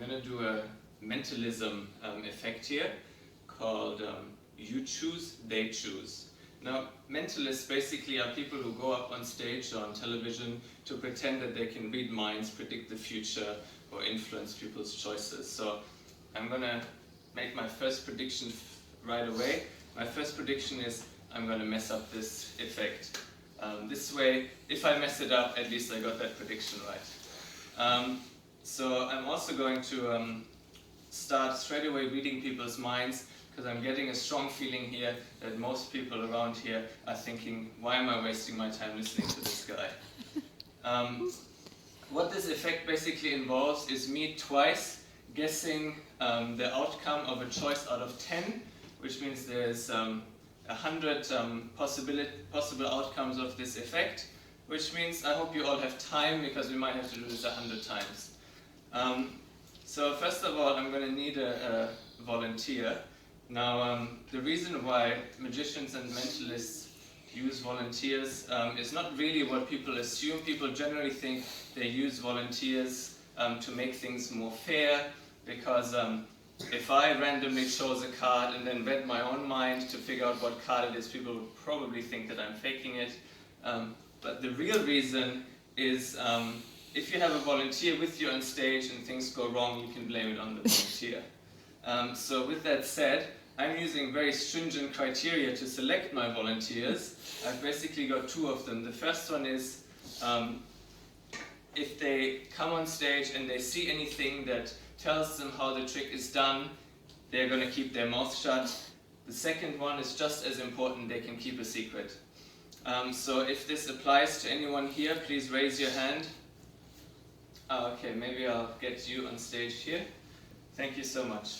going to do a mentalism effect here called you choose, they choose. Now, mentalists basically are people who go up on stage or on television to pretend that they can read minds, predict the future, or influence people's choices. So I'm going to make my first prediction right away. My first prediction is I'm going to mess up this effect. This way, if I mess it up, at least I got that prediction right. So I'm also going to start straight away reading people's minds, because I'm getting a strong feeling here that most people around here are thinking, why am I wasting my time listening to this guy? What this effect basically involves is me twice guessing the outcome of a choice out of 10, which means there's 100 possible outcomes of this effect, which means I hope you all have time, because we might have to do this 100 times. So first of all, I'm going to need a volunteer. Now, the reason why magicians and mentalists use volunteers is not really what people assume. People generally think they use volunteers to make things more fair, because if I randomly chose a card and then read my own mind to figure out what card it is, people would probably think that I'm faking it. But the real reason is if you have a volunteer with you on stage and things go wrong, you can blame it on the volunteer. So with that said, I'm using very stringent criteria to select my volunteers. I've basically got two of them. The first one is if they come on stage and they see anything that tells them how the trick is done, they're going to keep their mouth shut. The second one is just as important, they can keep a secret. So if this applies to anyone here, please raise your hand. Okay, maybe I'll get you on stage here. Thank you so much.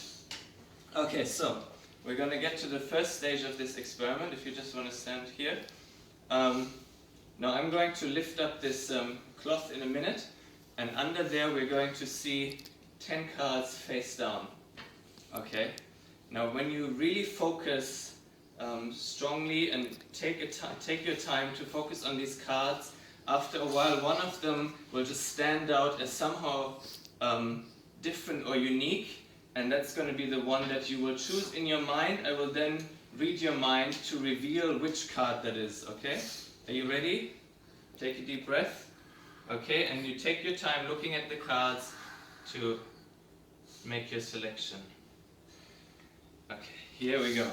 Okay, so we're going to get to the first stage of this experiment, if you just want to stand here. Now I'm going to lift up this cloth in a minute, and under there we're going to see 10 cards face down. Okay? Now when you really focus strongly and take your time to focus on these cards, after a while one of them will just stand out as somehow different or unique, and that's going to be the one that you will choose in your mind. I will then read your mind to reveal which card that is, okay? Are you ready? Take a deep breath. Okay, and you take your time looking at the cards to make your selection. Okay, here we go.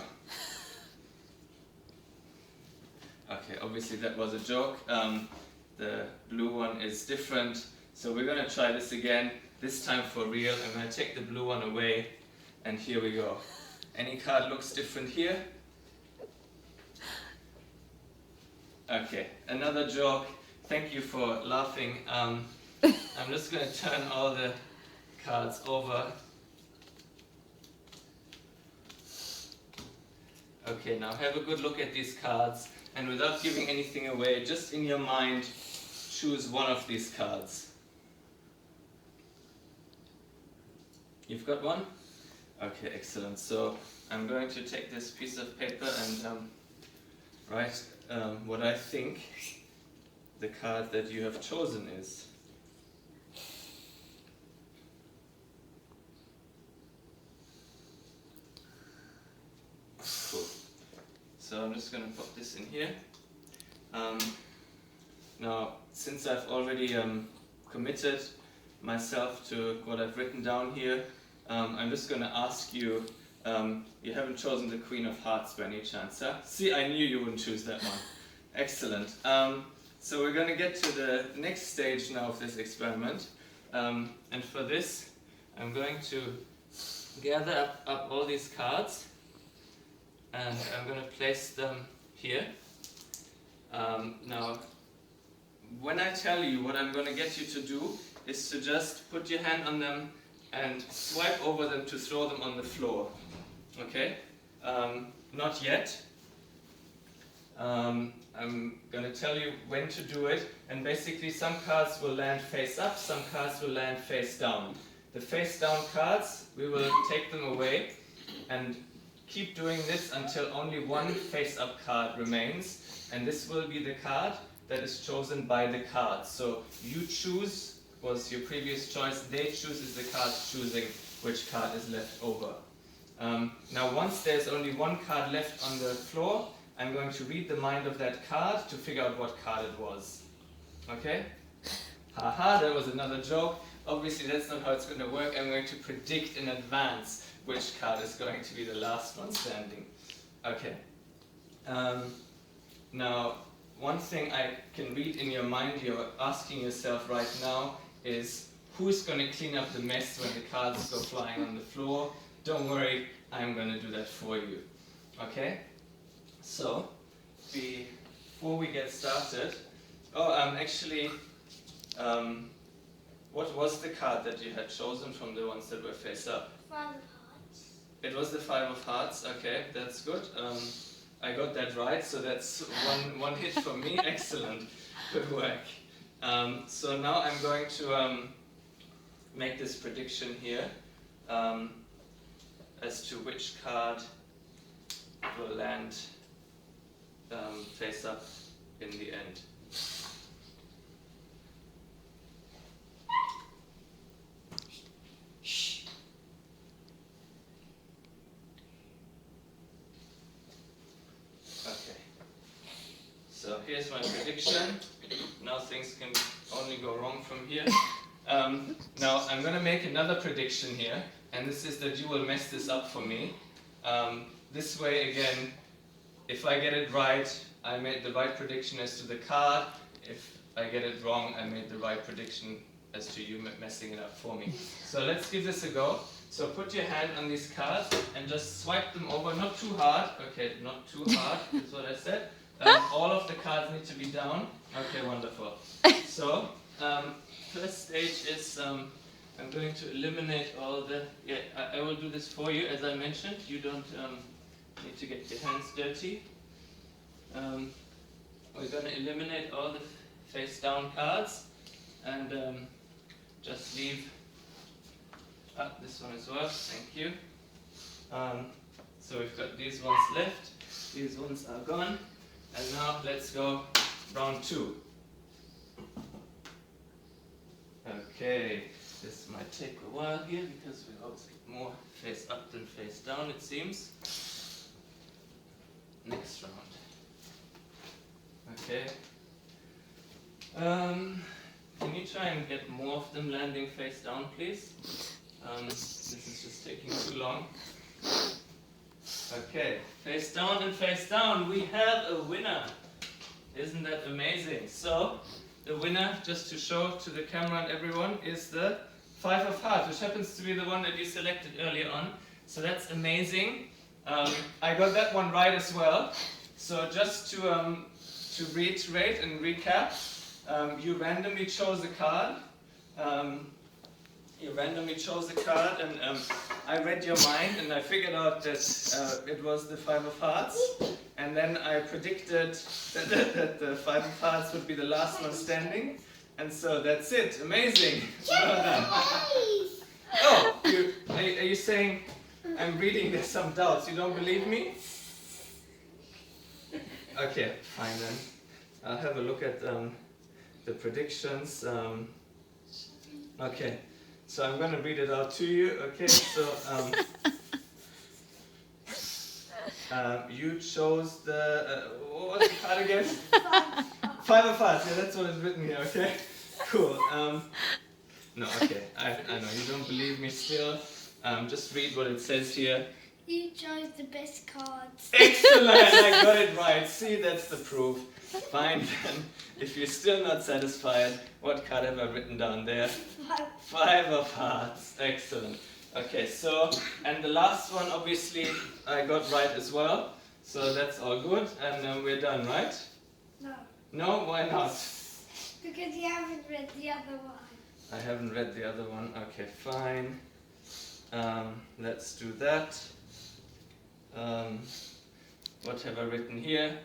Okay, obviously that was a joke. The blue one is different, so we're going to try this again. This time for real. I'm going to take the blue one away, and here we go. Any card looks different here? Okay, another joke. Thank you for laughing. I'm just going to turn all the cards over. Okay, now have a good look at these cards, and without giving anything away, just in your mind, choose one of these cards. You've got one? Okay, excellent. So I'm going to take this piece of paper and write what I think the card that you have chosen is. Cool. So I'm just going to put this in here. Now, since I've already committed myself to what I've written down here, I'm just going to ask you, you haven't chosen the Queen of Hearts by any chance, huh? See, I knew you wouldn't choose that one. Excellent. So we're going to get to the next stage now of this experiment. And for this, I'm going to gather up all these cards, and I'm going to place them here. Now, when I tell you what I'm going to get you to do is to just put your hand on them and swipe over them to throw them on the floor. Okay? Not yet. I'm going to tell you when to do it, and basically some cards will land face up, some cards will land face down. The face down cards, we will take them away and keep doing this until only one face up card remains, and this will be the card that is chosen by the cards. So you choose was your previous choice. They choose is the card choosing which card is left over. Now once there's only one card left on the floor, I'm going to read the mind of that card to figure out what card it was. Okay? Haha, that was another joke. Obviously that's not how it's going to work. I'm going to predict in advance which card is going to be the last one standing. Okay. Now, one thing I can read in your mind, you're asking yourself right now, is who's going to clean up the mess when the cards go flying on the floor? Don't worry, I'm going to do that for you. Okay? So, before we get started, what was the card that you had chosen from the ones that were face up? 5 of hearts. It was the 5 of hearts. Okay, that's good. I got that right, so that's one hit for me. Excellent, good work. So now I'm going to make this prediction here as to which card will land face up in the end. So here's my prediction. Now things can only go wrong from here. Now I'm going to make another prediction here, and this is that you will mess this up for me. This way again, if I get it right, I made the right prediction as to the card. If I get it wrong, I made the right prediction as to you messing it up for me. So let's give this a go. So put your hand on these cards and just swipe them over, not too hard. Okay, not too hard, that's what I said. All of the cards need to be down. Okay, wonderful. So, first stage is I'm going to eliminate all the... Yeah, I will do this for you, as I mentioned. You don't need to get your hands dirty. We're going to eliminate all the face down cards and just leave this one as well. Thank you. So we've got these ones left. These ones are gone. And now let's go round 2. Okay, this might take a while here because we always get more face up than face down, it seems. Next round. Okay. Can you try and get more of them landing face down, please? This is just taking too long. Okay, face down and face down. We have a winner. Isn't that amazing? So, the winner, just to show to the camera and everyone, is the 5 of hearts, which happens to be the one that you selected earlier on. So that's amazing. I got that one right as well. So just to reiterate and recap, you randomly chose a card. And I read your mind and I figured out that it was the 5 of hearts, and then I predicted that the 5 of hearts would be the last one standing, and so that's it. Amazing! Well done. Oh, are you saying I'm reading there's some doubts? You don't believe me? Okay, fine then. I'll have a look at the predictions. Okay. So I'm going to read it out to you, okay? So you chose the, what was the card again? 5 of hearts, yeah, that's what is written here, okay? Cool. No, okay, I know, you don't believe me still. Just read what it says here. You chose the best cards. Excellent, I got it right. See, that's the proof. Fine then. If you're still not satisfied, what card have I written down there? 5 of hearts. Excellent. Okay, so, and the last one obviously I got right as well. So that's all good, and we're done, right? No. No? Why not? Because you haven't read the other one. I haven't read the other one. Okay, fine. Let's do that. What have I written here?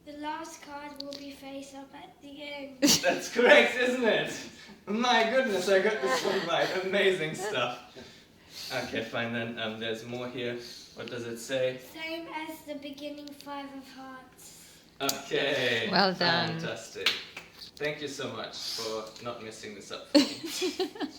The last card will be face up at the end. That's correct, isn't it? My goodness, I got this one right. Amazing stuff. Okay, fine then. There's more here. What does it say? Same as the beginning 5 of hearts. Okay. Well done. Fantastic. Thank you so much for not messing this up for me.